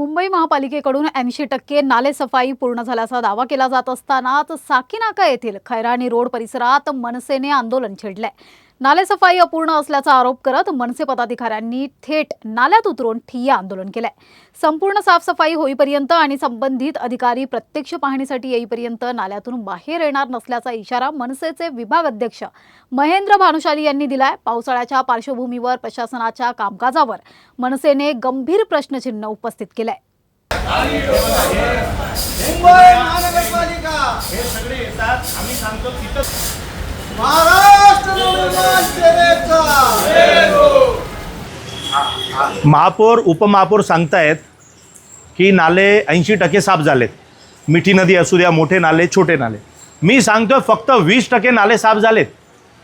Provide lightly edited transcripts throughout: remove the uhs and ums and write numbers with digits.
मुंबई महापालिकेकडून 80% नालेसफाई पूर्ण झाल्याचा दावा केला जात असतानाच साकीनाका येथील खैरानी रोड परिसरात मनसेने आंदोलन छेडलंय। नालेसफाई अपूर्ण असल्याचा आरोप करत मनसे पदाधिकाऱ्यांनी थेट नाल्यात उतरून ठिय्या आंदोलन केलंय। संपूर्ण साफसफाई होईपर्यंत आणि संबंधित अधिकारी प्रत्यक्ष पाहणीसाठी येईपर्यंत नाल्यातून बाहेर येणार नसल्याचा इशारा मनसेचे विभाग अध्यक्ष महेंद्र भानुशाली यांनी दिलाय। पावसाळ्याच्या पार्श्वभूमीवर प्रशासनाच्या कामकाजावर मनसेने गंभीर प्रश्नचिन्ह उपस्थित केलंय। मुंबई महानगरपालिका हे सगळे येतात, आम्ही सांगतो तिथं महाराष्ट्र निर्माण सेनेचा महापौर उपमहापौर सांगतायत की नाले 80% साफ झालेत। मिठी नदी असू द्या, मोठे नाले, छोटे नाले। मी सांगतो फक्त 20% नाले साफ झालेत।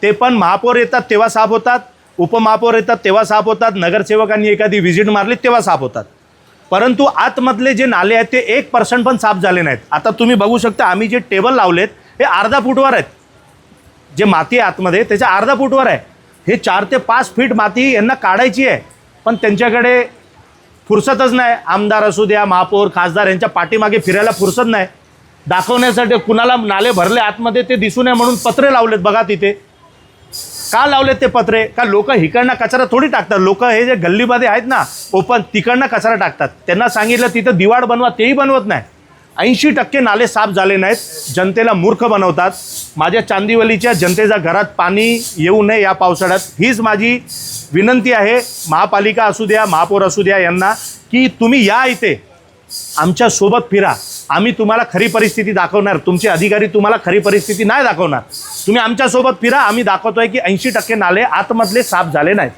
ते पण महापौर येतात तेव्हा साफ होतात, उपमहापौर येतात तेव्हा साफ होतात, नगरसेवकांनी एखादी व्हिजिट मारली तेव्हा साफ होतात। परंतु आतमधले जे नाले आहेत ते 1% पण साफ झाले नाहीत। आता तुम्ही बघू शकता, आम्ही जे टेबल लावलेत हे अर्धा फूटवर आहेत। जे माती आतमध्ये त्याच्या अर्धा फूटवर आहे। हे 4 ते 5 फीट माती यांना काढायची आहे, पण त्यांच्याकडे फुरसतच नाही। आमदार असू द्या, महापौर, खासदार यांच्या पाठीमागे फिरायला फुरसत नाही। दाखवण्यासाठी कुणाला नाले भरले आतमध्ये ते दिसू नये म्हणून पत्रे लावलेत। बघा तिथे का लावलेत ते पत्रे? का लोक हिकडनं कचरा थोडी टाकतात। लोक हे जे गल्लीमध्ये आहेत ना ओपन, तिकडनं कचरा टाकतात। त्यांना सांगितलं तिथं दिवाड बनवा, तेही बनवत नाही। 80% नाले साफ झाले नाहीत, जनतेला मूर्ख बनवतात। माझ्या चांदिवलीच्या जनतेच्या घरात पाणी येऊ नये या पावसाळ्यात, हीच माझी विनंती आहे। महापालिका असू द्या, महापौर असू द्या यांना, की तुम्ही या इथे आमच्या सोबत फिरा। आम्ही तुम्हाला खरी परिस्थिती दाखवणार, तुमचे अधिकारी तुम्हाला खरी परिस्थिती नाही दाखवणार। तुम्ही आमच्या सोबत फिरा, आम्ही दाखवतोय की 80% नाले आतमधले साफ झाले नाहीत।